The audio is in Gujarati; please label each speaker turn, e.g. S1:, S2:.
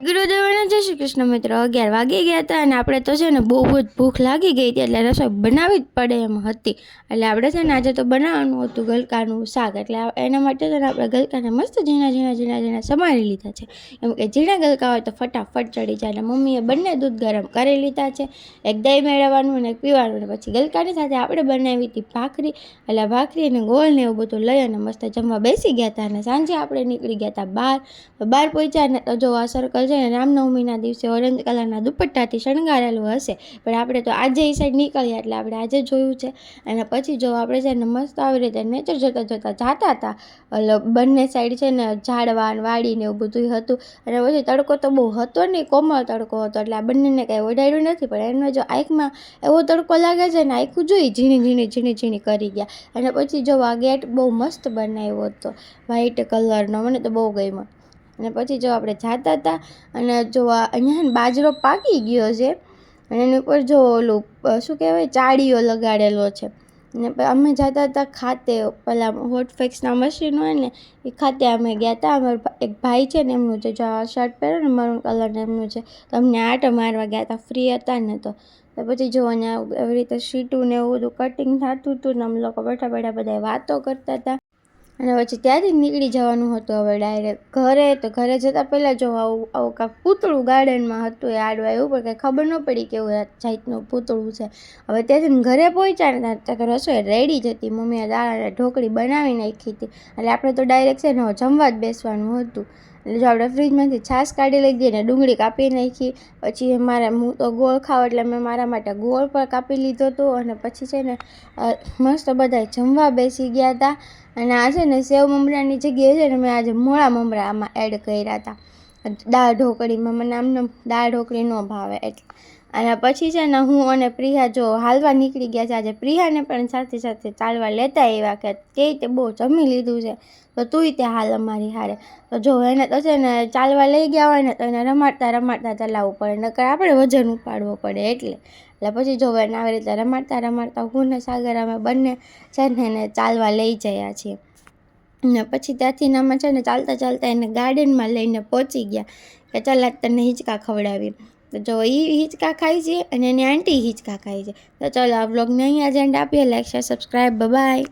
S1: ગુરુદેવને જય શ્રી કૃષ્ણ મિત્રો. 11 વાગી ગયા હતા અને આપણે તો છે ને બહુ જ ભૂખ લાગી ગઈ હતી, એટલે રસોઈ બનાવવી જ પડે એમ હતી. એટલે આપણે છે ને આજે તો બનાવવાનું હતું ગલકાનું શાક. એટલે એના માટે છે ને આપણે ગલકાને મસ્ત ઝીણા ઝીણા સમારી લીધા છે. એમ કે ઝીણા ગલકા હોય તો ફટાફટ ચડી જાય. એટલે મમ્મીએ બંને દૂધ ગરમ કરી લીધા છે, એક દહીં મેળવવાનું અને એક પીવાનું. અને પછી ગલકાની સાથે આપણે બનાવી હતી ભાખરી. એટલે ભાખરી અને ગોળ ને એવું બધું લઈ અને મસ્ત જમવા બેસી ગયા હતા. અને સાંજે આપણે નીકળી ગયા હતા બહાર પહોંચ્યા ને તો જો આ સર્કલ છે ને રામનવમીના દિવસે ઓરેન્જ કલરના દુપટ્ટાથી શણગારેલું હશે, પણ આપણે તો આજે એ સાઈડ નીકળ્યા એટલે આપણે આજે જોયું છે. અને પછી જો આપણે છે ને મસ્ત આવી રીતે નેચર જતા જતા હતા. એટલે બંને સાઈડ છે ને ઝાડવા વાડી ને એવું બધું હતું. અને પછી તડકો તો બહુ હતો નહીં, કોમળ તડકો હતો, એટલે આ બંનેને કાંઈ ઓઢાડ્યું નથી. પણ એનો જો આંખમાં એવો તડકો લાગે છે ને, આંખું જોઈ ઝીણી કરી ગયા. અને પછી જો આ ગેટ બહુ મસ્ત બનાવ્યો હતો વ્હાઈટ કલરનો, મને તો બહુ ગમ્યો. અને પછી જો આપણે જતા હતા અને જો અહીંયા બાજરો પાકી ગયો છે અને એની ઉપર જો ઓલું શું કહેવાય ચાળીઓ લગાડેલો છે. અને અમે જતા હતા ખાતે, પેલા હોટફેક્સના મશીન હોય ને એ ખાતે અમે ગયા હતા. અમારા એક ભાઈ છે ને એમનું છે, જો આ શર્ટ પહેરો ને મરૂન કલરનું એમનું છે, તો અમને આટો મારવા ગયા હતા, ફ્રી હતા ને તો પછી જો અહીંયા એવી રીતે સીટું ને એવું બધું કટિંગ થતું હતું ને અમે લોકો બેઠા બધા વાતો કરતા હતા. અને પછી ત્યાંથી નીકળી જવાનું હતું હવે ડાયરેક્ટ ઘરે. તો ઘરે જતાં પહેલાં જો આવું કાંઈક પૂતળું ગાર્ડનમાં હતું, એ આડવા એવું પણ કાંઈ ખબર ન પડી કેવું જાતનું પૂતળું છે. હવે ત્યાંથી ઘરે પહોંચ્યા ને ત્યાં તો રસોઈ રેડી જ હતી, મમ્મીએ દાળ અને ઢોકળી બનાવી નાખી હતી. એટલે આપણે તો ડાયરેક્ટ છે ને જમવા જ બેસવાનું હતું. એટલે જો આપણે ફ્રીજમાંથી છાશ કાઢી લીધી ને ડુંગળી કાપી નાખી. પછી હું તો ગોળ ખાઉં એટલે મેં મારા માટે ગોળ પણ કાપી લીધો હતો. અને પછી છે ને મસ્ત બધા જમવા બેસી ગયા હતા. અને આ છે ને સેવ મમરાની જગ્યાએ છે ને મેં આજે મોળા મમરા આમાં એડ કર્યા હતા દાળ ઢોકળીમાં. મને આમને દાળ ઢોકળી ન ભાવે એટલે. અને પછી છે ને હું અને પ્રિયા જો હાલવા નીકળી ગયા છે. આજે પ્રિયાને પણ સાથે ચાલવા લેતા આવ્યા કે તે બહુ જમી લીધું છે તો તુંય તે હાલ અમારી હારે. તો જો એને તો છે ને ચાલવા લઈ ગયા હોય ને તો એને રમાડતા ચલાવવું પડે, નકર આપણે વજન ઉપાડવો પડે એટલે પછી જો એને આવી રીતે રમાડતા હું ને સાગર અમે બંને છે ને એને ચાલવા લઈ ગયા છીએ. ને પછી ત્યાંથી અમે છે ને ચાલતા એને ગાર્ડનમાં લઈને પહોંચી ગયા કે ચાલ આજ તને હિંચકા ખવડાવી. તો જો એ હિંચકા ખાય છે અને એની આંટી હિંચકા ખાય છે. તો ચાલો આ વ્લોગને અહીંયા જ એન્ડ આપીએ. Like share subscribe, by.